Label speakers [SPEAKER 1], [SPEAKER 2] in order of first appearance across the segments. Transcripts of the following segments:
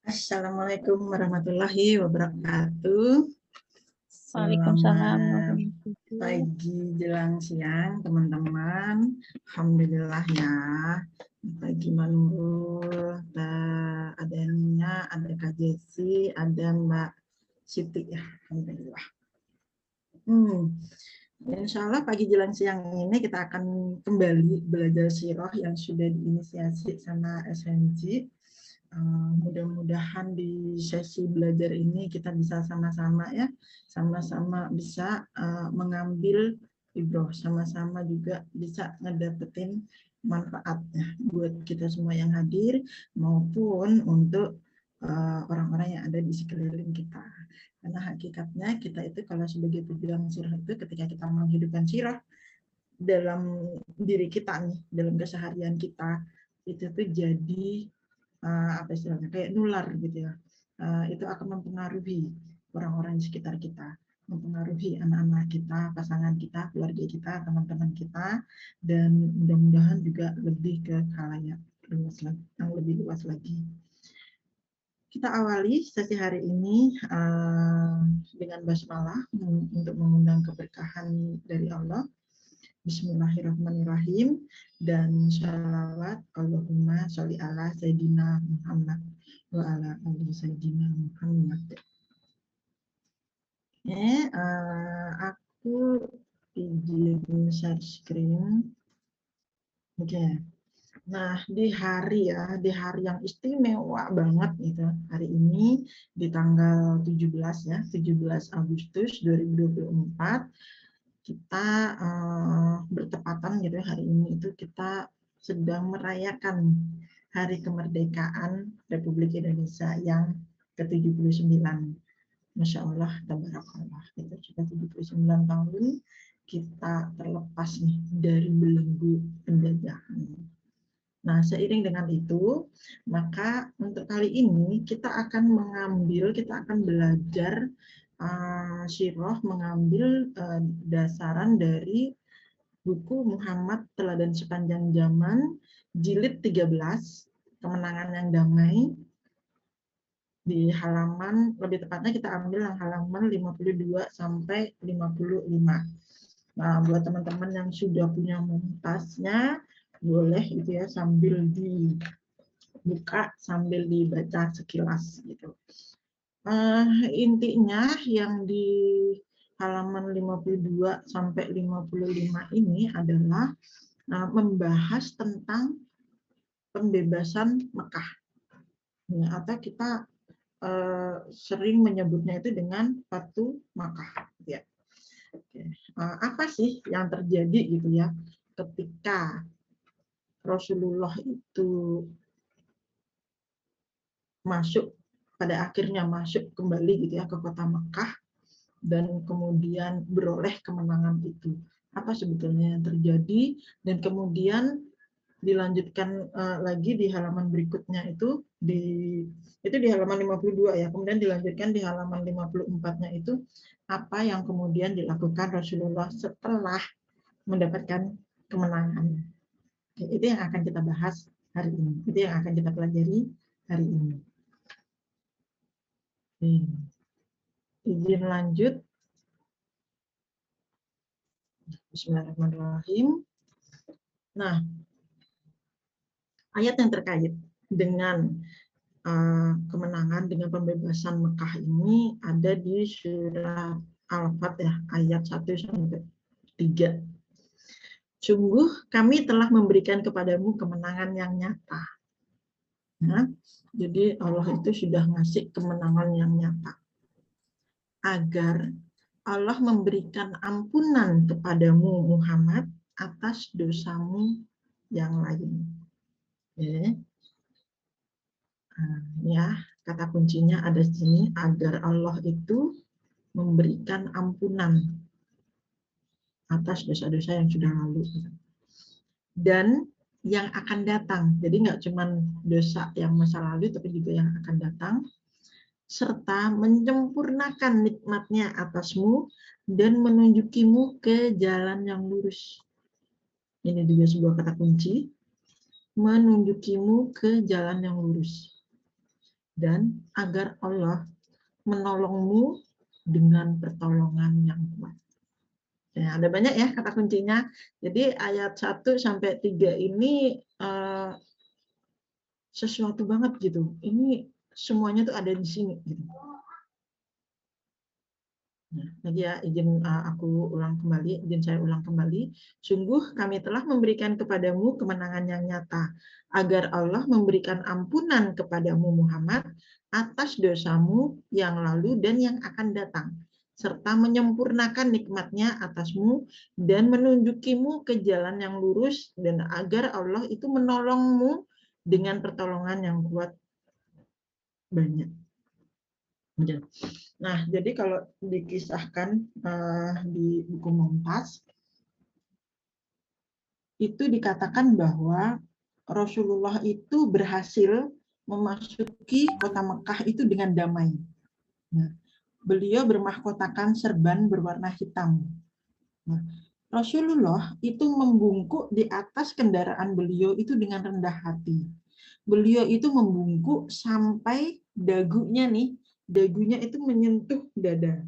[SPEAKER 1] Assalamualaikum warahmatullahi wabarakatuh.
[SPEAKER 2] Waalaikumsalam
[SPEAKER 1] Selamat
[SPEAKER 2] warahmatullahi.
[SPEAKER 1] pagi jelang siang teman-teman. Alhamdulillah ya. Pagi Manurul, ada Nina, ada Kak Jesi, ada Mbak Siti ya. Alhamdulillah. Insya Allah pagi jelang siang ini kita akan kembali belajar sirah yang sudah diinisiasi sama SNG. Mudah-mudahan di sesi belajar ini kita bisa sama-sama ya, sama-sama bisa mengambil ibroh, sama-sama juga bisa ngedapetin manfaatnya buat kita semua yang hadir maupun untuk orang-orang yang ada di sekeliling kita. Karena hakikatnya kita itu kalau sebagai pejuang sirah itu ketika kita menghidupkan sirah dalam diri kita nih, dalam keseharian kita itu tuh jadi apa istilahnya kayak nular gitu ya. Itu akan mempengaruhi orang-orang di sekitar kita, mempengaruhi anak-anak kita, pasangan kita, keluarga kita, teman-teman kita, dan mudah-mudahan juga lebih ke khalayak luas lagi, yang lebih luas lagi. Kita awali sesi hari ini dengan basmalah untuk mengundang keberkahan dari Allah. Bismillahirrahmanirrahim dan sholawat Allahumma sholli ala Sayyidina Muhammad wa ala ali Sayyidina Muhammad. Aku izin share screen. Oke. Nah, di hari yang istimewa banget gitu. Hari ini di tanggal 17 ya, 17 Agustus 2024 kita bertepatan gitu hari ini itu kita sedang merayakan Hari Kemerdekaan Republik Indonesia yang ke-79. Masya Allah, tabarakallah. Kita sudah 79 tahun kita terlepas nih dari belenggu penjajahan. Nah, seiring dengan itu, maka untuk kali ini kita akan belajar sirah, mengambil dasaran dari buku Muhammad Teladan Sepanjang Zaman, jilid 13, Kemenangan yang Damai, di halaman, lebih tepatnya kita ambil yang halaman 52 sampai 55. Nah, buat teman-teman yang sudah punya mumtaznya, boleh itu ya sambil dibuka, sambil dibaca sekilas gitu. Intinya yang di halaman 52 sampai 55 ini adalah membahas tentang pembebasan Mekah. Ya, atau kita sering menyebutnya itu dengan Fatu Makkah. Ya. Apa sih yang terjadi gitu ya ketika Rasulullah itu pada akhirnya masuk kembali gitu ya ke kota Mekah dan kemudian beroleh kemenangan itu. Apa sebetulnya yang terjadi dan kemudian dilanjutkan lagi di halaman berikutnya itu di halaman 52 ya. Kemudian dilanjutkan di halaman 54-nya itu apa yang kemudian dilakukan Rasulullah setelah mendapatkan kemenangan. Itu yang akan kita bahas hari ini. Itu yang akan kita pelajari hari ini. Izin lanjut. Bismillahirrahmanirrahim. Nah, ayat yang terkait dengan kemenangan dengan pembebasan Mekah ini ada di surah Al-Fatihah ayat 1-3. Sungguh kami telah memberikan kepadamu kemenangan yang nyata. Nah, jadi Allah itu sudah ngasih kemenangan yang nyata. Agar Allah memberikan ampunan kepadamu Muhammad atas dosamu yang lain. Ya, kata kuncinya ada di sini, agar Allah itu memberikan ampunan atas dosa-dosa yang sudah lalu dan yang akan datang. Jadi nggak cuma dosa yang masa lalu, tapi juga yang akan datang, serta menyempurnakan nikmatnya atasmu dan menunjukimu ke jalan yang lurus. Ini juga sebuah kata kunci, menunjukimu ke jalan yang lurus. dan agar Allah menolongmu dengan pertolongan yang kuat. Ya, ada banyak ya kata kuncinya. Jadi ayat 1 sampai 3 ini sesuatu banget gitu. Ini semuanya tuh ada di sini gitu. Nah, lagi ya, izin saya ulang kembali. Sungguh kami telah memberikan kepadamu kemenangan yang nyata, agar Allah memberikan ampunan kepadamu Muhammad atas dosamu yang lalu dan yang akan datang, serta menyempurnakan nikmatnya atasmu dan menunjukimu ke jalan yang lurus, dan agar Allah itu menolongmu dengan pertolongan yang kuat banyak. Nah, jadi kalau dikisahkan di buku Mumtaz, itu dikatakan bahwa Rasulullah itu berhasil memasuki kota Mekah itu dengan damai. Nah, beliau bermahkotakan serban berwarna hitam. Nah, Rasulullah itu membungkuk di atas kendaraan beliau itu dengan rendah hati. Beliau itu membungkuk sampai dagunya itu menyentuh dada.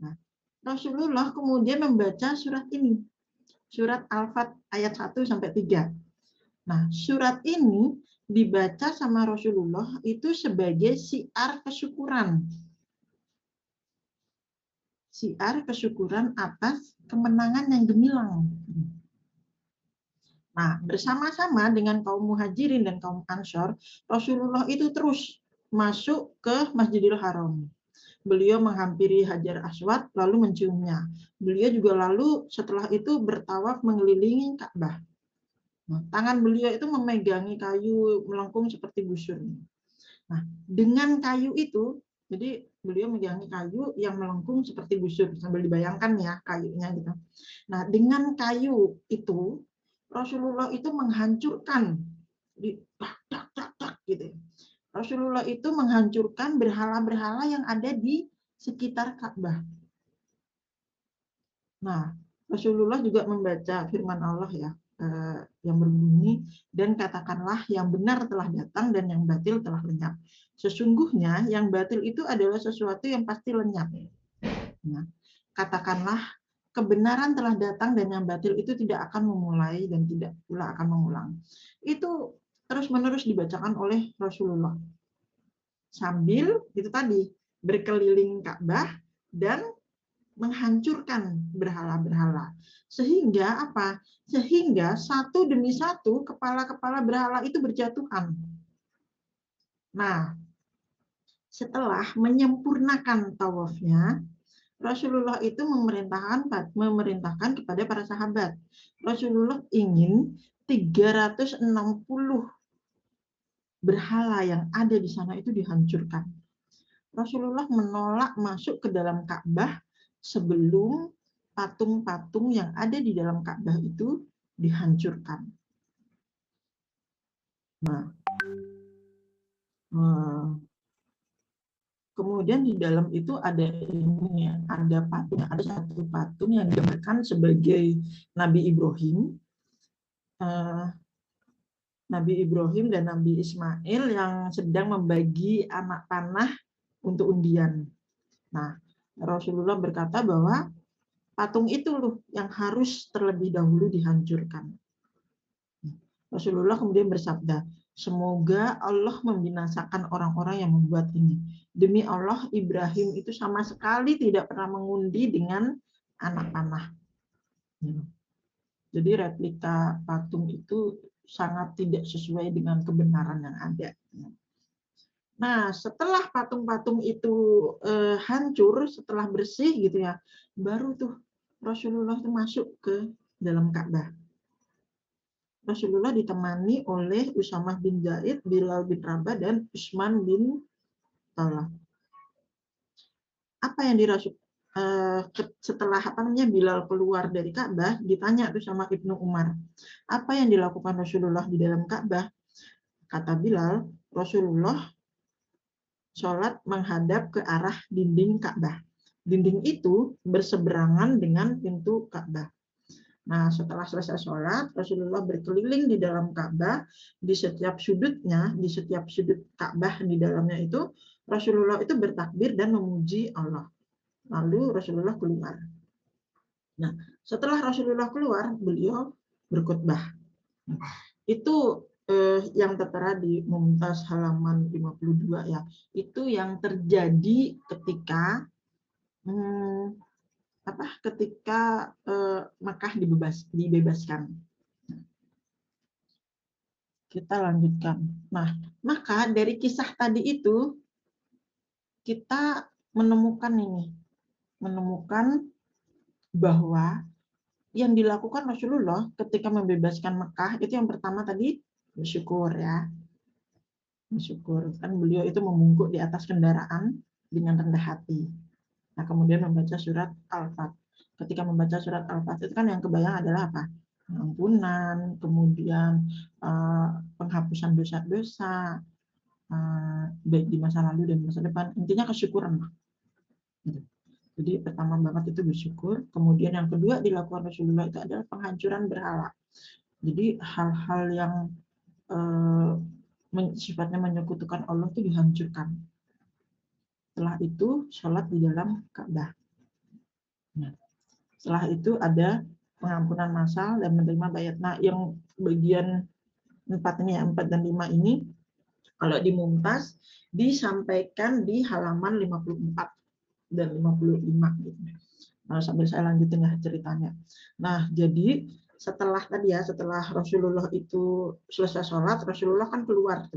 [SPEAKER 1] Nah, Rasulullah kemudian membaca surat ini, surat Al-Fat ayat 1 sampai 3. Nah, surat ini dibaca sama Rasulullah itu sebagai syiar kesyukuran. Syiar kesyukuran atas kemenangan yang gemilang. Nah, bersama-sama dengan kaum muhajirin dan kaum ansor, Rasulullah itu terus masuk ke Masjidil Haram. Beliau menghampiri Hajar Aswad lalu menciumnya. Beliau juga lalu setelah itu bertawaf mengelilingi Ka'bah. Nah, tangan beliau itu memegangi kayu melengkung seperti busur. Nah, dengan kayu itu, jadi beliau memegangi kayu yang melengkung seperti busur, sambil dibayangkan ya kayunya gitu. Nah, dengan kayu itu Rasulullah itu menghancurkan gitu. Rasulullah itu menghancurkan berhala-berhala yang ada di sekitar Ka'bah. Nah, Rasulullah juga membaca firman Allah ya, yang berbunyi, dan katakanlah yang benar telah datang dan yang batil telah lenyap. Sesungguhnya yang batil itu adalah sesuatu yang pasti lenyap. Nah, katakanlah kebenaran telah datang dan yang batil itu tidak akan memulai dan tidak pula akan mengulang. Itu terus-menerus dibacakan oleh Rasulullah. Sambil itu tadi berkeliling Ka'bah dan menghancurkan berhala-berhala. Sehingga apa? Sehingga satu demi satu kepala-kepala berhala itu berjatuhan. Nah, setelah menyempurnakan tawafnya, Rasulullah itu memerintahkan kepada para sahabat. Rasulullah ingin 360 berhala yang ada di sana itu dihancurkan. Rasulullah menolak masuk ke dalam Ka'bah sebelum patung-patung yang ada di dalam Ka'bah itu dihancurkan. Nah, kemudian di dalam itu ada ini, ada patung, ada satu patung yang digambarkan sebagai Nabi Ibrahim, Nabi Ibrahim dan Nabi Ismail yang sedang membagi anak panah untuk undian. Nah, Rasulullah berkata bahwa patung itu loh yang harus terlebih dahulu dihancurkan. Rasulullah kemudian bersabda, semoga Allah membinasakan orang-orang yang membuat ini. Demi Allah, Ibrahim itu sama sekali tidak pernah mengundi dengan anak panah. Jadi replika patung itu sangat tidak sesuai dengan kebenaran yang ada. Nah, setelah patung-patung itu hancur, setelah bersih gitu ya, baru tuh Rasulullah itu masuk ke dalam Ka'bah. Rasulullah ditemani oleh Usamah bin Zaid, Bilal bin Rabah, dan Utsman bin Talha. Apa yang setelah Bilal keluar dari Ka'bah, ditanya tuh sama Ibnu Umar, apa yang dilakukan Rasulullah di dalam Ka'bah? Kata Bilal, Rasulullah sholat menghadap ke arah dinding Ka'bah. Dinding itu berseberangan dengan pintu Ka'bah. Nah, setelah selesai sholat, Rasulullah berkeliling di dalam Ka'bah, di setiap sudutnya, di setiap sudut Ka'bah di dalamnya itu, Rasulullah itu bertakbir dan memuji Allah. Lalu Rasulullah keluar. Nah, setelah Rasulullah keluar, beliau berkhutbah. Itu yang tertera di Mumtaz halaman 52 ya. Itu yang terjadi ketika ketika Makkah dibebaskan. Kita lanjutkan. Nah, maka dari kisah tadi itu kita menemukan bahwa yang dilakukan Rasulullah ketika membebaskan Mekah itu yang pertama tadi bersyukur ya. Bersyukur. Kan beliau itu membungkuk di atas kendaraan dengan rendah hati. Nah, kemudian membaca surat Al-Fat. Ketika membaca surat Al-Fat itu kan yang kebayang adalah apa? Ampunan, kemudian penghapusan dosa-dosa, baik di masa lalu dan masa depan. Intinya kesyukuran. Jadi pertama banget itu bersyukur. Kemudian yang kedua dilakukan Rasulullah itu adalah penghancuran berhala. Jadi hal-hal yang sifatnya menyekutukan Allah itu dihancurkan. Setelah itu sholat di dalam Ka'bah. Nah, setelah itu ada pengampunan massal dan menerima bayat. Nah, yang bagian 4 ini ya, 4 dan 5 ini kalau di Mumtaz disampaikan di halaman 54 dan 55 gitu. Nah, sambil saya lanjutin ya ceritanya. Nah, jadi setelah Rasulullah itu selesai sholat, Rasulullah kan keluar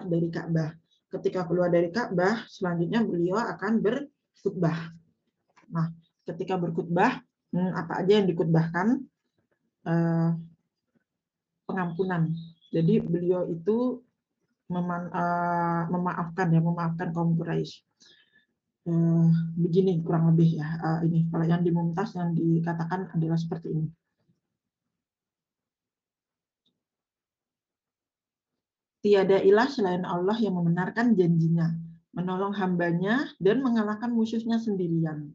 [SPEAKER 1] dari Ka'bah. Ketika keluar dari Ka'bah, selanjutnya beliau akan berkhutbah. Nah, ketika berkhutbah, apa aja yang dikhutbahkan? Pengampunan. Jadi beliau itu memaafkan kaum Quraisy. Begini kurang lebih ya, ini kalau yang di Mumtaz yang dikatakan adalah seperti ini. Tiada ilah selain Allah yang membenarkan janjinya, menolong hambanya dan mengalahkan musuhnya sendirian.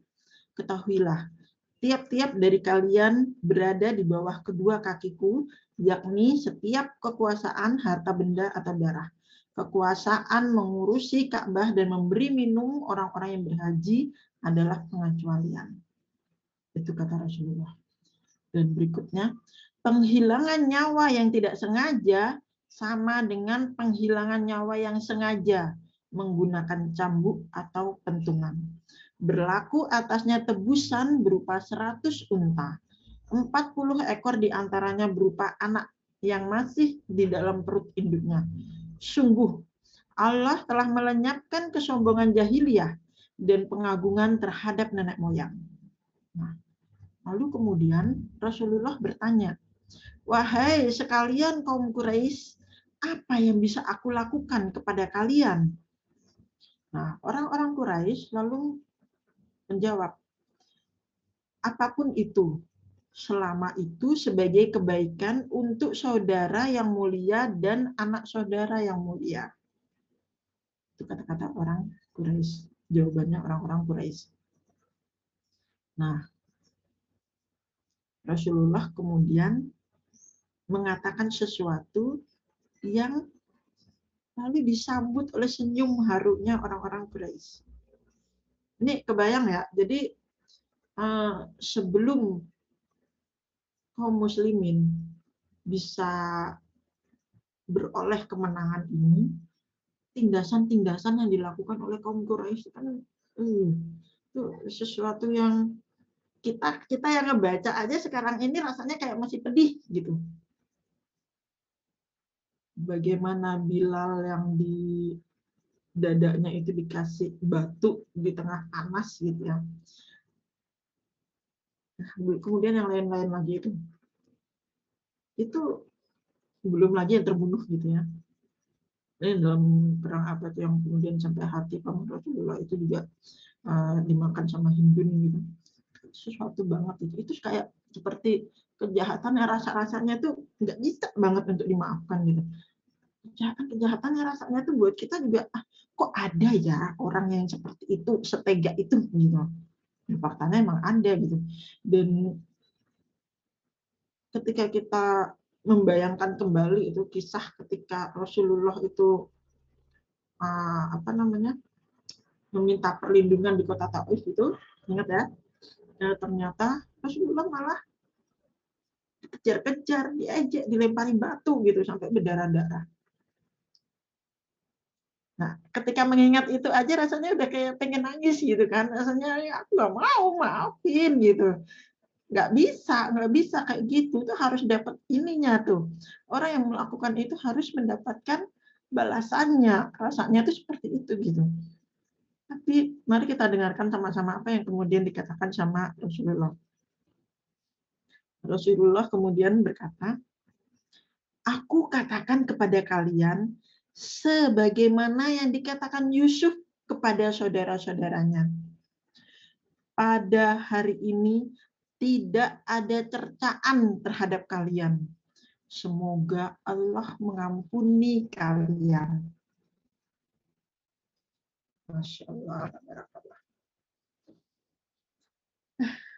[SPEAKER 1] Ketahuilah, tiap-tiap dari kalian berada di bawah kedua kakiku, yakni setiap kekuasaan, harta benda atau darah. Kekuasaan mengurusi Ka'bah dan memberi minum orang-orang yang berhaji adalah pengecualian. Itu kata Rasulullah. Dan berikutnya, penghilangan nyawa yang tidak sengaja sama dengan penghilangan nyawa yang sengaja menggunakan cambuk atau pentungan. Berlaku atasnya tebusan berupa 100 unta. 40 ekor diantaranya berupa anak yang masih di dalam perut induknya. Sungguh, Allah telah melenyapkan kesombongan jahiliyah dan pengagungan terhadap nenek moyang. Nah, lalu kemudian Rasulullah bertanya, wahai sekalian kaum Quraisy, apa yang bisa aku lakukan kepada kalian? Nah, orang-orang Quraisy lalu menjawab, apapun itu, selama itu sebagai kebaikan untuk saudara yang mulia dan anak saudara yang mulia. Itu kata-kata orang Quraisy. Jawabannya orang-orang Quraisy. Nah, Rasulullah kemudian mengatakan sesuatu yang lalu disambut oleh senyum harunya orang-orang Quraisy. Ini kebayang ya, jadi sebelum kaum muslimin bisa beroleh kemenangan ini, tindasan-tindasan yang dilakukan oleh kaum Quraisy kan itu sesuatu yang kita yang ngebaca aja sekarang ini rasanya kayak masih pedih gitu. Bagaimana Bilal yang di dadanya itu dikasih batu di tengah panas gitu ya. Kemudian yang lain-lain lagi itu belum lagi yang terbunuh gitu ya. Ini dalam perang apa tuh yang kemudian sampai hati paman Rasulullah itu juga dimakan sama Hindun gitu. Sesuatu banget itu kayak seperti kejahatan yang rasa-rasanya tuh nggak bisa banget untuk dimaafkan gitu. Kejahatan yang rasanya tuh buat kita juga kok ada ya orang yang seperti itu, setega itu gitu. Faktanya emang ada gitu. Dan ketika kita membayangkan kembali itu kisah ketika Rasulullah itu meminta perlindungan di kota Taif itu, ingat ya, ternyata Rasulullah malah kejar-kejar, diejek, dilempari batu gitu sampai berdarah-darah. Nah, ketika mengingat itu aja rasanya udah kayak pengen nangis gitu kan, rasanya ya aku nggak mau maafin gitu. Nggak bisa kayak gitu, itu harus dapat ininya tuh. Orang yang melakukan itu harus mendapatkan balasannya, rasanya tuh seperti itu gitu. Tapi mari kita dengarkan sama-sama apa yang kemudian dikatakan sama Rasulullah. Rasulullah kemudian berkata, aku katakan kepada kalian sebagaimana yang dikatakan Yusuf kepada saudara-saudaranya. Pada hari ini tidak ada cercaan terhadap kalian. Semoga Allah mengampuni kalian. Masya Allah.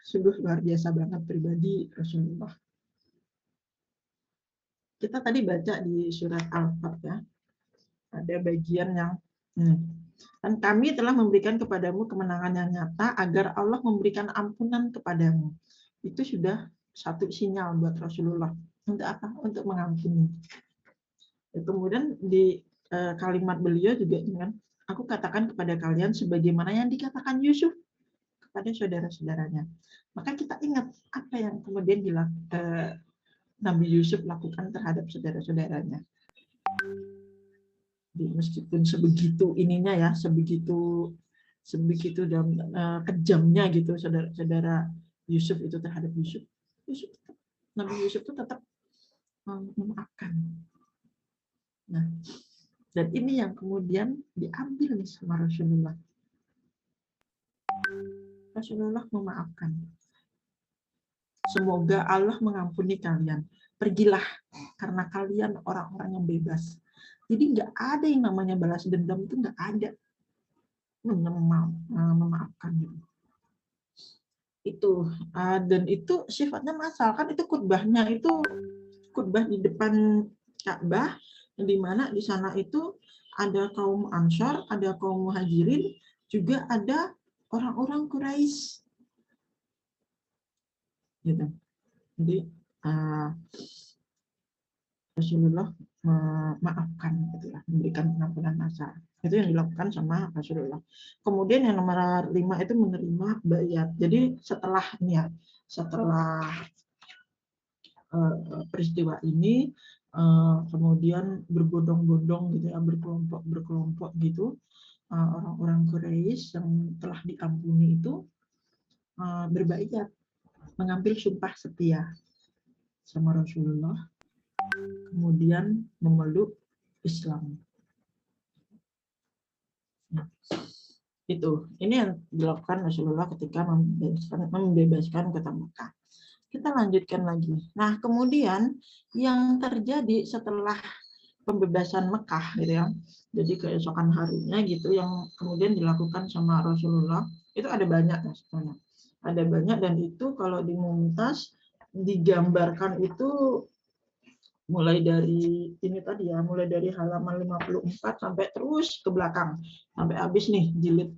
[SPEAKER 1] Sungguh luar biasa banget pribadi Rasulullah. Kita tadi baca di surat Al-Fat ya. Ada bagian yang dan kami telah memberikan kepadamu kemenangan yang nyata agar Allah memberikan ampunan kepadamu. Itu sudah satu sinyal buat Rasulullah. Untuk apa? Untuk mengampuni. Kemudian di kalimat beliau juga dengan aku katakan kepada kalian sebagaimana yang dikatakan Yusuf kepada saudara-saudaranya. Maka kita ingat apa yang kemudian Nabi Yusuf lakukan terhadap saudara-saudaranya. Meskipun sebegitu ininya ya, sebegitu dan kejamnya gitu saudara-saudara Yusuf itu terhadap Yusuf. Nabi Yusuf itu tetap memaafkan. Nah, dan ini yang kemudian diambil nih sama Rasulullah. Rasulullah memaafkan. Semoga Allah mengampuni kalian. Pergilah karena kalian orang-orang yang bebas. Jadi nggak ada yang namanya balas dendam, itu nggak ada. Memaafkan gitu. Itu dan itu sifatnya massal, kan itu khutbahnya itu khutbah di depan Ka'bah, di mana di sana itu ada kaum Ansor, ada kaum Muhajirin, juga ada orang-orang Quraisy. Gitu. Jadi Rasulullah memaafkan, gitu ya, memberikan pengampunan massal. Itu yang dilakukan sama Rasulullah. Kemudian yang nomor 5 itu menerima bayat. Jadi setelah peristiwa ini kemudian berbondong-bondong gitu ya, berkelompok gitu, orang-orang Quraisy yang telah diampuni itu berbaiat, mengambil sumpah setia sama Rasulullah, kemudian memeluk Islam. Nah, itu ini yang dilakukan Rasulullah ketika membebaskan kota Mekah. Kita lanjutkan lagi. Nah, kemudian yang terjadi setelah pembebasan Mekah gitu ya. Jadi keesokan harinya gitu yang kemudian dilakukan sama Rasulullah itu ada banyak ya sebenarnya. Ada banyak, dan itu kalau dimumtaz digambarkan itu mulai dari ini tadi ya, mulai dari halaman 54 sampai terus ke belakang sampai habis nih jilid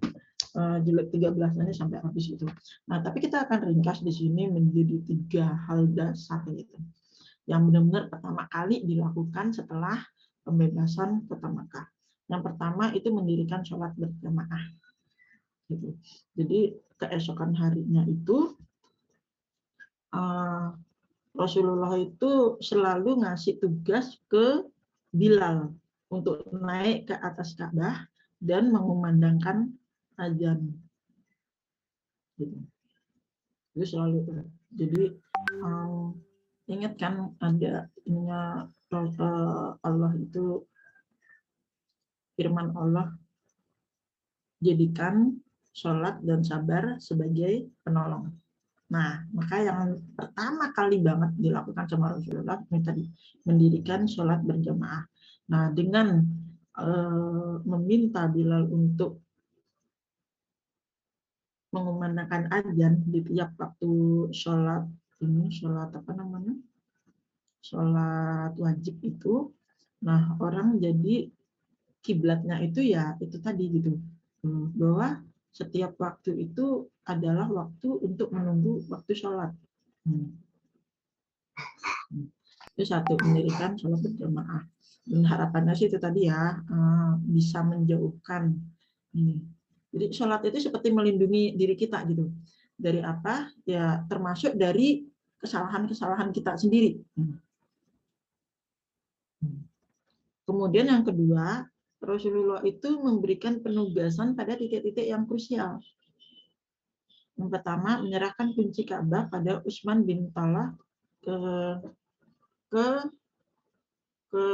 [SPEAKER 1] 13 ini sampai habis itu. Nah, tapi kita akan ringkas di sini menjadi 3 hal dasar itu yang benar-benar pertama kali dilakukan setelah pembebasan kota Makkah. Yang pertama itu mendirikan sholat berjamaah. Gitu. Jadi keesokan harinya itu Rasulullah itu selalu ngasih tugas ke Bilal untuk naik ke atas Ka'bah dan mengumandangkan azan. Gitu. Itu selalu. Jadi ingat kan ada ininya Allah itu, firman Allah, jadikan sholat dan sabar sebagai penolong. Nah, maka yang pertama kali banget dilakukan sama Rasulullah ini tadi, mendirikan sholat berjamaah. Nah, dengan meminta Bilal untuk mengumandangkan azan di tiap waktu sholat ini, sholat apa namanya? sholat wajib itu, nah orang jadi kiblatnya itu ya itu tadi gitu, bahwa setiap waktu itu adalah waktu untuk menunggu waktu sholat. Itu satu, mendirikan sholat berjamaah. Dan harapannya sih itu tadi ya, bisa menjauhkan ini. Jadi sholat itu seperti melindungi diri kita gitu. Dari apa? Ya termasuk dari kesalahan-kesalahan kita sendiri. Kemudian yang kedua, Rasulullah itu memberikan penugasan pada titik-titik yang krusial. Yang pertama, menyerahkan kunci Ka'bah pada Utsman bin Talha ke ke ke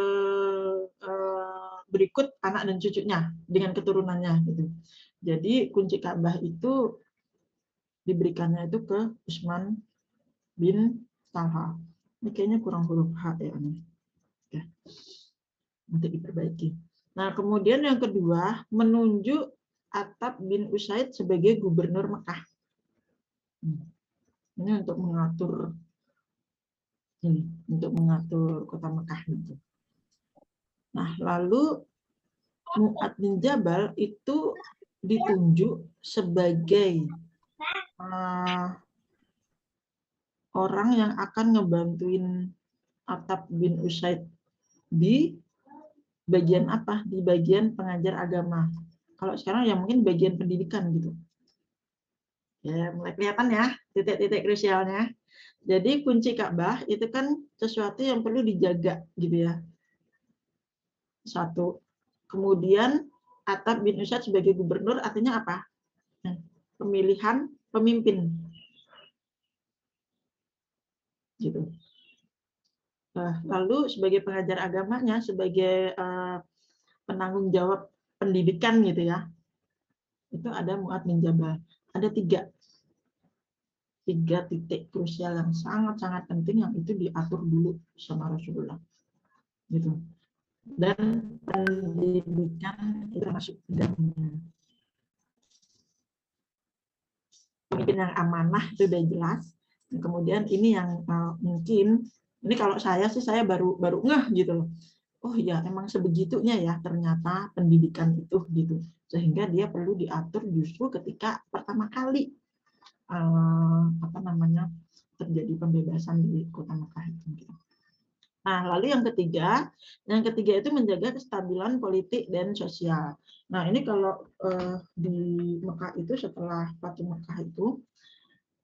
[SPEAKER 1] berikut anak dan cucunya dengan keturunannya gitu. Jadi kunci Ka'bah itu diberikannya itu ke Utsman bin Talha. Ini kayaknya kurang huruf H ya ini. Ya. Nanti diperbaiki. Nah, kemudian yang kedua, menunjuk Attab bin Usaid sebagai gubernur Mekah. Ini untuk mengatur kota Mekah gitu. Nah, lalu Mu'ad bin Jabal itu ditunjuk sebagai orang yang akan ngebantuin Attab bin Usaid di bagian apa? Di bagian pengajar agama. Kalau sekarang ya mungkin bagian pendidikan gitu. Ya, mulai kelihatan ya titik-titik krusialnya. Jadi kunci Ka'bah itu kan sesuatu yang perlu dijaga gitu ya. Satu. Kemudian Attab bin Usaid sebagai gubernur artinya apa? Pemilihan pemimpin. Gitu. Lalu sebagai pengajar agamanya, sebagai penanggung jawab pendidikan gitu ya, itu ada Mu'ad bin Jabal. Ada tiga titik krusial yang sangat-sangat penting yang itu diatur dulu sama Rasulullah. Gitu. Dan pendidikan itu masuk dalamnya. Pemimpin yang amanah itu udah jelas. Kemudian ini yang mungkin ini kalau saya sih saya baru ngeh gitu loh. Oh ya emang sebegitunya ya ternyata pendidikan itu gitu. Sehingga dia perlu diatur justru ketika pertama kali terjadi pembebasan di kota Mekah itu. Nah, lalu yang ketiga itu menjaga kestabilan politik dan sosial. Nah, ini kalau di Mekah itu setelah Fathu Mekah itu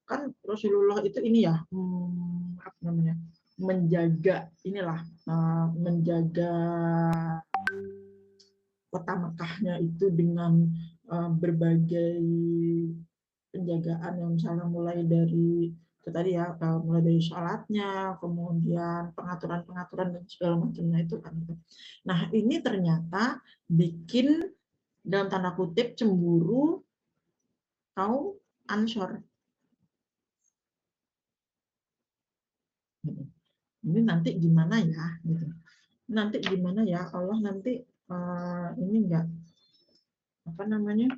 [SPEAKER 1] kan Rasulullah itu ini ya, menjaga kota Mekahnya itu dengan berbagai penjagaan yang misalnya mulai dari itu tadi ya, mulai dari sholatnya, kemudian pengaturan dan segala macamnya itu kan. Nah ini ternyata bikin dalam tanda kutip cemburu kaum Ansor. Ini nanti gimana ya? Gitu. Nanti gimana ya? Allah nanti ini enggak apa namanya?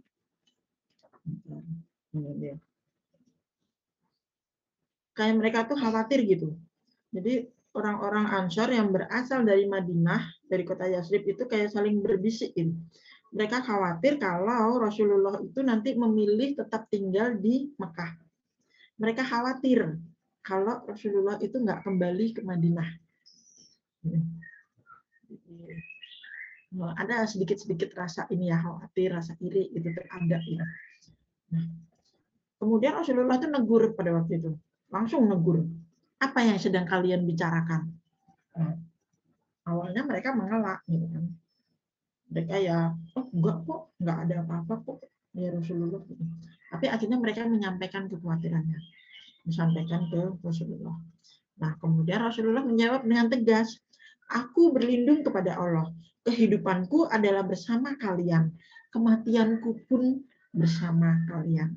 [SPEAKER 1] Kayak mereka tuh khawatir gitu. Jadi orang-orang Ansor yang berasal dari Madinah, dari kota Yasrib itu kayak saling berbisik. Mereka khawatir kalau Rasulullah itu nanti memilih tetap tinggal di Mekah. Mereka khawatir kalau Rasulullah itu nggak kembali ke Madinah. Ada sedikit-sedikit rasa ini ya, khawatir, rasa iri itu ada. Ya. Nah, kemudian Rasulullah itu negur pada waktu itu. Langsung negur. Apa yang sedang kalian bicarakan? Nah, awalnya mereka mengelak gitu kan. Mereka ya, oh enggak kok, enggak ada apa-apa kok ya Rasulullah. Tapi akhirnya mereka menyampaikan kekhawatirannya, disampaikan ke Rasulullah. Nah, kemudian Rasulullah menjawab dengan tegas, aku berlindung kepada Allah. Kehidupanku adalah bersama kalian, kematianku pun bersama kalian.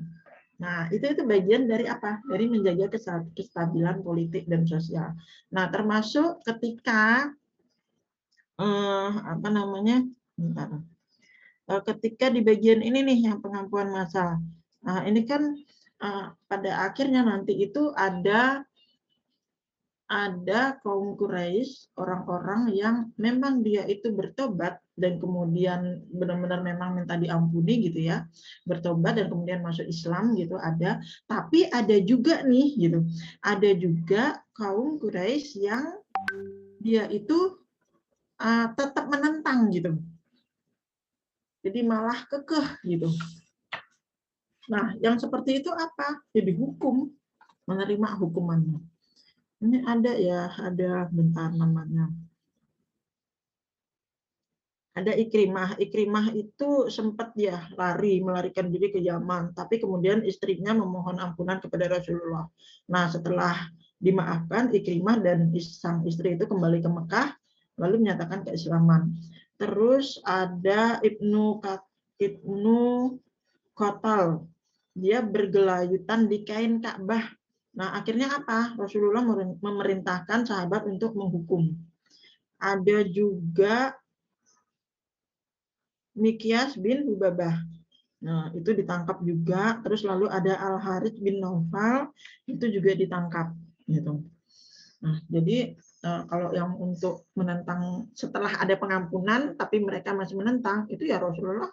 [SPEAKER 1] Nah, itu bagian dari apa? Dari menjaga kestabilan politik dan sosial. Nah, termasuk ketika ketika di bagian ini nih yang pengampuan masalah. Nah, ini kan pada akhirnya nanti itu ada ada kaum Quraisy, orang-orang yang memang dia itu bertobat dan kemudian benar-benar memang minta diampuni gitu ya, bertobat dan kemudian masuk Islam gitu ada, tapi ada juga nih gitu, ada juga kaum Quraisy yang dia itu tetap menentang gitu, jadi malah kekeh gitu. Nah, yang seperti itu apa? Jadi hukum, menerima hukumannya. Ini ada ya, ada bentar namanya. Ada Ikrimah. Ikrimah itu sempat ya melarikan diri ke Yaman, tapi kemudian istrinya memohon ampunan kepada Rasulullah. Nah, setelah dimaafkan, Ikrimah dan sang istri itu kembali ke Mekah, lalu menyatakan keislaman. Terus ada Ibnu Qatal. Dia bergelayutan di kain Ka'bah. Nah, akhirnya apa? Rasulullah memerintahkan sahabat untuk menghukum. Ada juga Mikyas bin Hubabah. Nah, itu ditangkap juga. Terus lalu ada Al-Harits bin Naufal, itu juga ditangkap. Gitu. Nah, jadi kalau yang untuk menentang setelah ada pengampunan, tapi mereka masih menentang, itu ya Rasulullah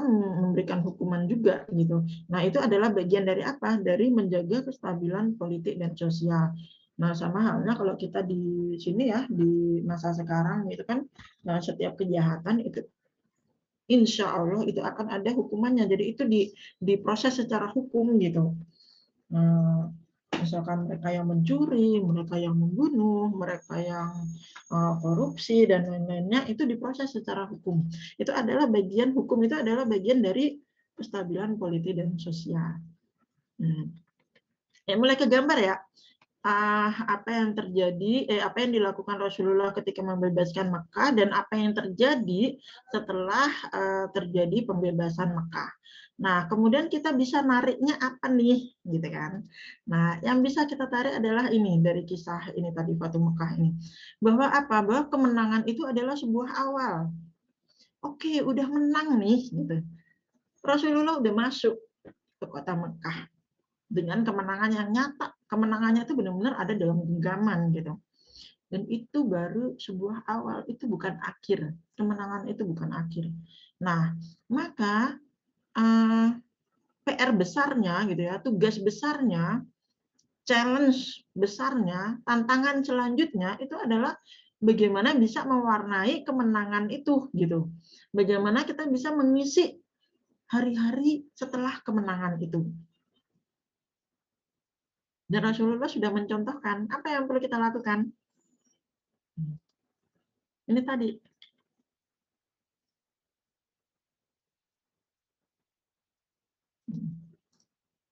[SPEAKER 1] memberikan hukuman juga gitu. Nah, itu adalah bagian dari apa? Dari menjaga kestabilan politik dan sosial. Nah, sama halnya kalau kita di sini ya, di masa sekarang itu kan setiap kejahatan itu insya Allah itu akan ada hukumannya. Jadi itu diproses secara hukum gitu. Misalkan mereka yang mencuri, mereka yang membunuh, mereka yang korupsi dan lain-lainnya itu diproses secara hukum. Itu adalah bagian hukum, itu adalah bagian dari kestabilan politik dan sosial. Mulai ke gambar ya. Apa yang terjadi, apa yang dilakukan Rasulullah ketika membebaskan Mekah dan apa yang terjadi setelah terjadi pembebasan Mekah. Nah, kemudian kita bisa nariknya apa nih, gitu kan? Nah, yang bisa kita tarik adalah ini dari kisah ini tadi Fatu Mekah ini, bahwa apa? Bahwa kemenangan itu adalah sebuah awal. Oke, udah menang nih, gitu. Rasulullah udah masuk ke kota Mekah dengan kemenangan yang nyata. Kemenangannya itu benar-benar ada dalam genggaman gitu. Dan itu baru sebuah awal, itu bukan akhir. Kemenangan itu bukan akhir. Nah, maka PR besarnya gitu ya, tugas besarnya, challenge besarnya, tantangan selanjutnya itu adalah bagaimana bisa mewarnai kemenangan itu gitu. Bagaimana kita bisa mengisi hari-hari setelah kemenangan itu. Dan Rasulullah sudah mencontohkan apa yang perlu kita lakukan. Ini tadi.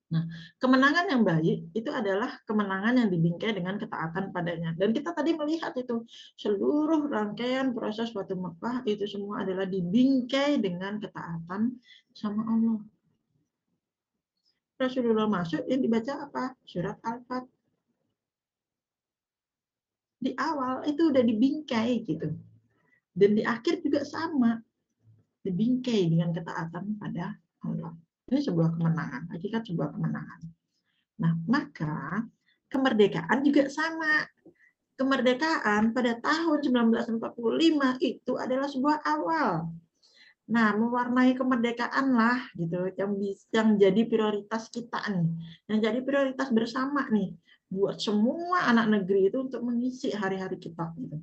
[SPEAKER 1] Nah, kemenangan yang baik itu adalah kemenangan yang dibingkai dengan ketaatan padanya. Dan kita tadi melihat itu, seluruh rangkaian proses Fatu Mekah itu semua adalah dibingkai dengan ketaatan sama Allah. Rasulullah masuk, yang dibaca apa? Surat Al-Fat. Di awal itu udah dibingkai gitu. Dan di akhir juga sama. Dibingkai dengan ketaatan pada Allah. Ini sebuah kemenangan, hakikat sebuah kemenangan. Nah, maka kemerdekaan juga sama. Kemerdekaan pada tahun 1945 itu adalah sebuah awal. Nah, mewarnai kemerdekaan lah gitu yang jadi prioritas kita nih. Yang jadi prioritas bersama nih buat semua anak negeri itu untuk mengisi hari-hari kita gitu.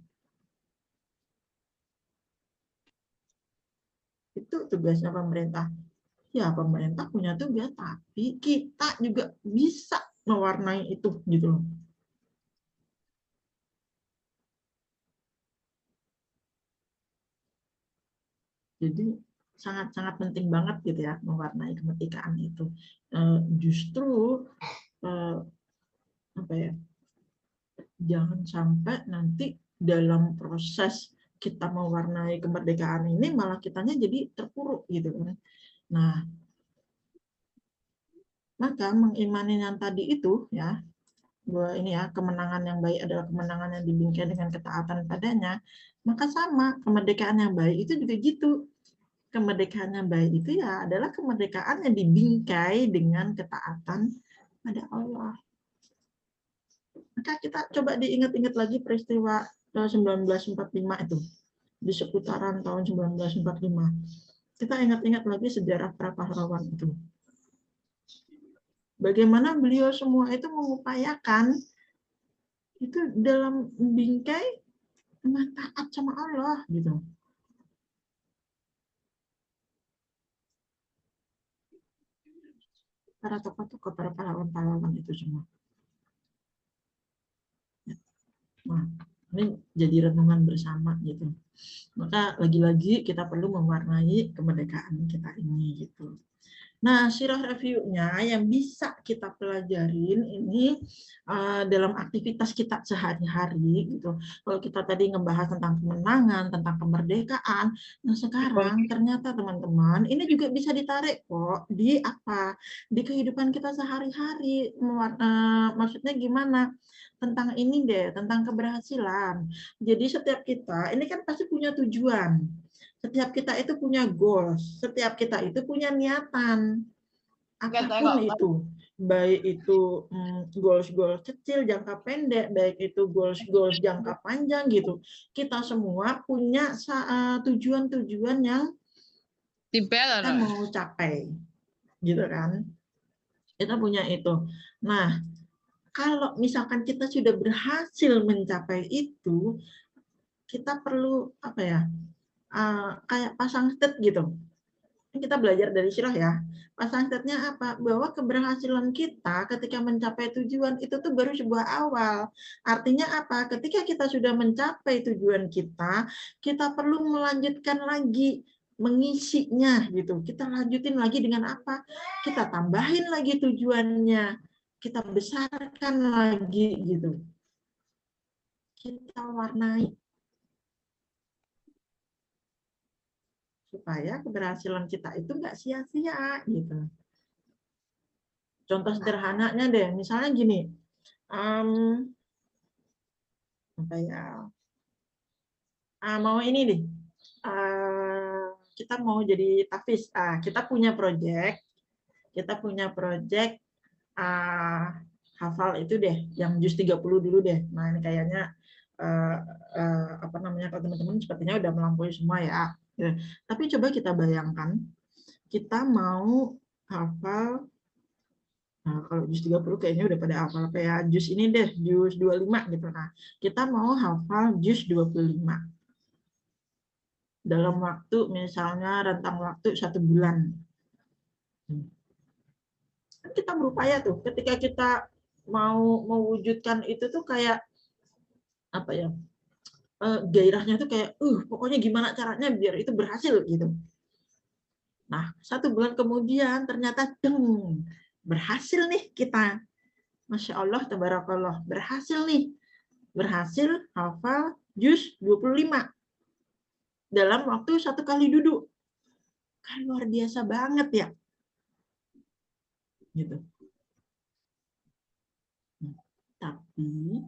[SPEAKER 1] Itu tugasnya pemerintah. Ya, pemerintah punya tugas, tapi kita juga bisa mewarnai itu gitu loh. Jadi sangat-sangat penting banget gitu ya mewarnai kemerdekaan itu. Justru apa ya? Jangan sampai nanti dalam proses kita mewarnai kemerdekaan ini malah kitanya jadi terpuruk gitu kan. Nah, maka mengimani yang tadi itu ya, bahwa ini ya kemenangan yang baik adalah kemenangan yang dibingkai dengan ketaatan padanya, maka sama kemerdekaan yang baik itu juga gitu. Kemerdekaan yang baik itu ya adalah kemerdekaan yang dibingkai dengan ketaatan pada Allah. Maka kita coba diingat-ingat lagi peristiwa 1945 itu, di seputaran tahun 1945. Kita ingat-ingat lagi sejarah para pahlawan itu. Bagaimana beliau semua itu mengupayakan itu dalam bingkai taat sama Allah gitu. Para tokoh-tokoh, para pahlawan-pahlawan itu semua. Nah, ini jadi renungan bersama gitu. Maka lagi-lagi kita perlu mewarnai kemerdekaan kita ini gitu. Nah, sirah reviewnya yang bisa kita pelajarin ini dalam aktivitas kita sehari-hari gitu. Kalau kita tadi ngebahas tentang kemenangan, tentang kemerdekaan, nah sekarang ternyata teman-teman ini juga bisa ditarik kok di apa? Di kehidupan kita sehari-hari. Maksudnya gimana? Tentang ini deh, tentang keberhasilan. Jadi setiap kita ini kan pasti punya tujuan. Setiap kita itu punya goals, setiap kita itu punya niatan. Apapun itu, baik itu goals-goals kecil jangka pendek, baik itu goals-goals jangka panjang gitu. Kita semua punya tujuan-tujuan yang kita mau capai, gitu kan? Kita punya itu. Nah, kalau misalkan kita sudah berhasil mencapai itu, kita perlu apa ya? Kayak pasang stat gitu. Kita belajar dari sirah ya. Pasang statnya apa? Bahwa keberhasilan kita ketika mencapai tujuan itu tuh baru sebuah awal. Artinya apa? Ketika kita sudah mencapai tujuan kita perlu melanjutkan lagi mengisinya gitu. Kita lanjutin lagi dengan apa? Kita tambahin lagi tujuannya. Kita besarkan lagi gitu. Kita warnai supaya keberhasilan kita itu nggak sia-sia gitu. Contoh sederhananya deh, misalnya gini, apa ya? Mau ini deh, kita mau jadi tafis. Kita punya project hafal itu deh, yang juz 30 dulu deh. Nah ini kayaknya apa namanya, kalau teman-teman sepertinya udah melampaui semua ya. Tapi coba kita bayangkan, kita mau hafal. Nah, kalau juz 30 kayaknya udah pada hafal apa ya, juz ini deh, juz 25 gitu. Nah, kita mau hafal juz 25 dalam waktu misalnya rentang waktu 1 bulan. Kita berupaya tuh, ketika kita mau mewujudkan itu tuh kayak apa ya, gairahnya tuh kayak pokoknya gimana caranya biar itu berhasil gitu. Nah, 1 bulan kemudian ternyata berhasil nih kita. Masya Allah, tabarakallah, berhasil nih. Berhasil hafal juz 25 dalam waktu 1 kali duduk. Kan luar biasa banget ya. Gitu. Tapi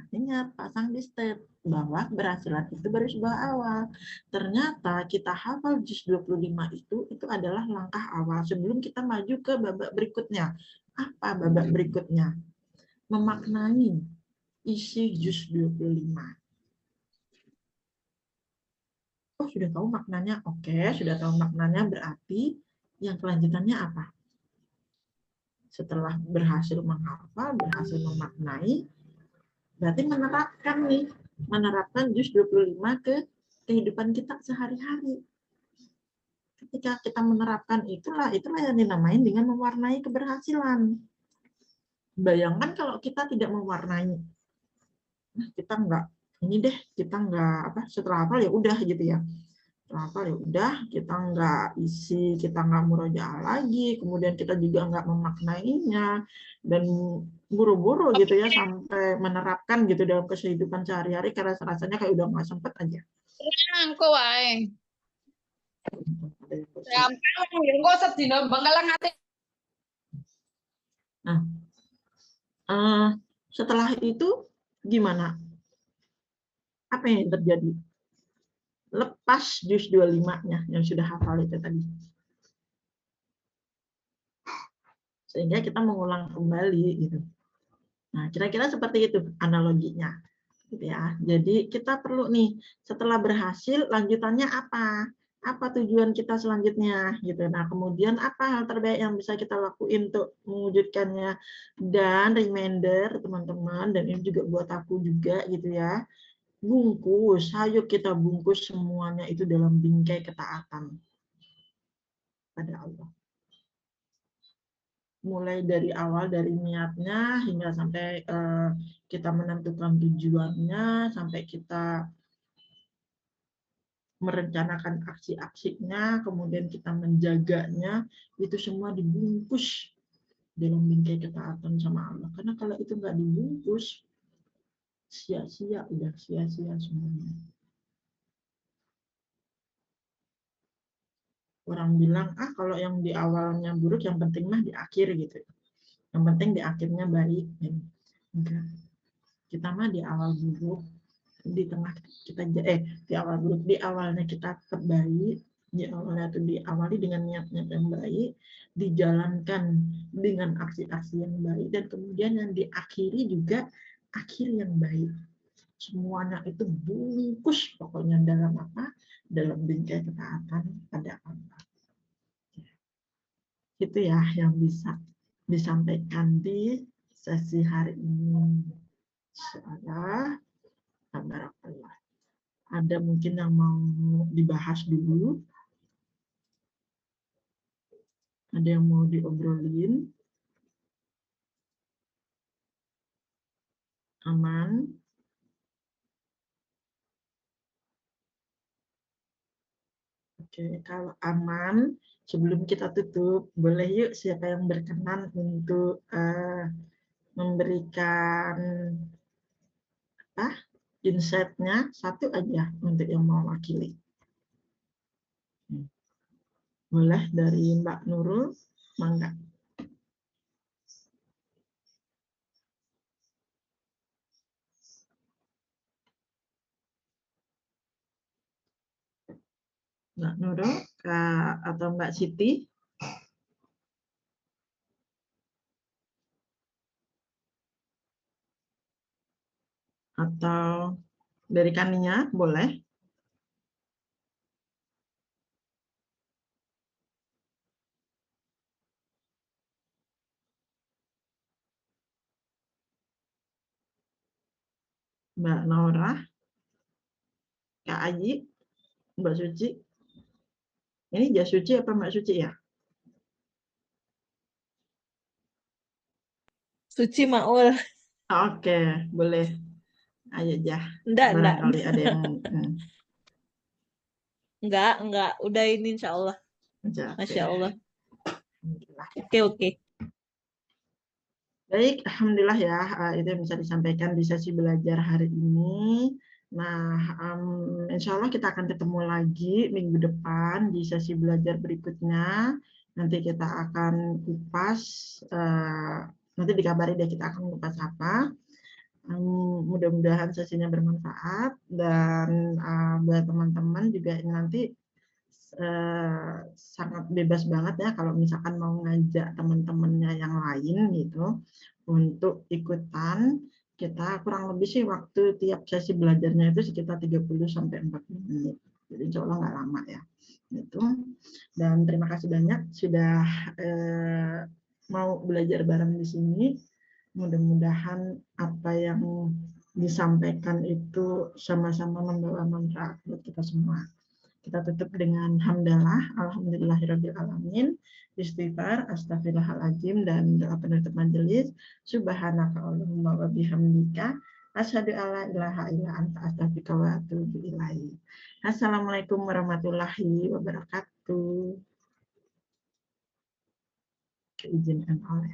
[SPEAKER 1] ingat, pasang di stat bahwa keberhasilan itu baru sebuah awal. Ternyata kita hafal juz 25 itu adalah langkah awal sebelum kita maju ke babak berikutnya. Apa babak berikutnya? Memaknai isi juz 25. Oh, sudah tahu maknanya? Oke, sudah tahu maknanya, berarti yang kelanjutannya apa? Setelah berhasil menghafal, berhasil memaknai, berarti menerapkan juz 25 ke kehidupan kita sehari-hari. Ketika kita menerapkan itulah yang dinamain dengan mewarnai keberhasilan. Bayangkan kalau kita tidak mewarnai, nah kita nggak setelah hafal ya udah gitu ya. Setelah ya udah, kita nggak isi, kita nggak murojaah lagi, kemudian kita juga nggak memaknainya, dan buru-buru gitu ya sampai menerapkan gitu dalam kehidupan sehari-hari karena rasanya kayak udah nggak sempet aja. Nah, setelah itu gimana? Apa yang terjadi? Lepas juz 25-nya yang sudah hafal itu tadi. Sehingga kita mengulang kembali gitu. Nah, kira-kira seperti itu analoginya. Gitu ya. Jadi kita perlu nih setelah berhasil lanjutannya apa? Apa tujuan kita selanjutnya gitu. Nah, kemudian apa hal terbaik yang bisa kita lakuin untuk mewujudkannya, dan reminder teman-teman, dan ini juga buat aku juga gitu ya. Bungkus, ayo kita bungkus semuanya itu dalam bingkai ketaatan pada Allah. Mulai dari awal, dari niatnya hingga sampai kita menentukan tujuannya, sampai kita merencanakan aksi-aksinya, kemudian kita menjaganya, itu semua dibungkus dalam bingkai ketaatan sama Allah. Karena kalau itu nggak dibungkus, sia-sia, udah sia-sia semuanya. Orang bilang, kalau yang di awalnya buruk, yang penting mah di akhir gitu. Yang penting di akhirnya baik. Enggak. Kita mah di awal buruk, di tengah kita di awal buruk, di awalnya kita tetap baik, di awalnya itu diawali dengan niat-niat yang baik, dijalankan dengan aksi-aksi yang baik, dan kemudian yang diakhiri juga akhir yang baik. Semuanya itu bungkus pokoknya dalam apa? Dalam bingkai ketaatan pada Allah. Itu ya yang bisa disampaikan di sesi hari ini. Insyaallah. Tabarakallah. Ada mungkin yang mau dibahas dulu? Ada yang mau diobrolin? Aman? Oke, kalau aman, sebelum kita tutup, boleh yuk siapa yang berkenan untuk memberikan insight-nya satu aja untuk yang mau wakili. Boleh dari Mbak Nurul, mangga. Mbak Nurul atau Mbak Siti? Atau dari Kaninya, boleh? Mbak Naura, Kak Aji, Mbak Suci. Ini Jas Suci apa Mbak Suci ya?
[SPEAKER 2] Suci Maul.
[SPEAKER 1] Oke, boleh. Ayo Jah.
[SPEAKER 2] Enggak.
[SPEAKER 1] Barangkali ada yang
[SPEAKER 2] Enggak. Udah ini insya Allah.
[SPEAKER 1] oke.
[SPEAKER 2] Masya Allah.
[SPEAKER 1] Alhamdulillah.
[SPEAKER 2] Oke.
[SPEAKER 1] Baik, alhamdulillah ya, itu yang bisa disampaikan di sesi belajar hari ini. Nah, insya Allah kita akan ketemu lagi minggu depan di sesi belajar berikutnya. Nanti kita akan kupas, nanti dikabari deh kita akan kupas apa. Mudah-mudahan sesinya bermanfaat, dan buat teman-teman juga nanti sangat bebas banget ya kalau misalkan mau ngajak teman-temannya yang lain gitu untuk ikutan. Kita kurang lebih sih waktu tiap sesi belajarnya itu sekitar 30 sampai 40 menit. Jadi insya Allah nggak lama ya. Gitu. Dan terima kasih banyak sudah mau belajar bareng di sini. Mudah-mudahan apa yang disampaikan itu sama-sama membawa manfaat buat kita semua. Kita tutup dengan hamdalah, alhamdulillahirrabbilalamin, istighfar, astagfirullahaladzim, dan doa penutup majelis. Subhanaka Allahumma wa bihamdika, asyhadu alla ilaha illa anta, astaghfiruka wa atubu ilaik. Assalamualaikum warahmatullahi wabarakatuh. Keizinkan oleh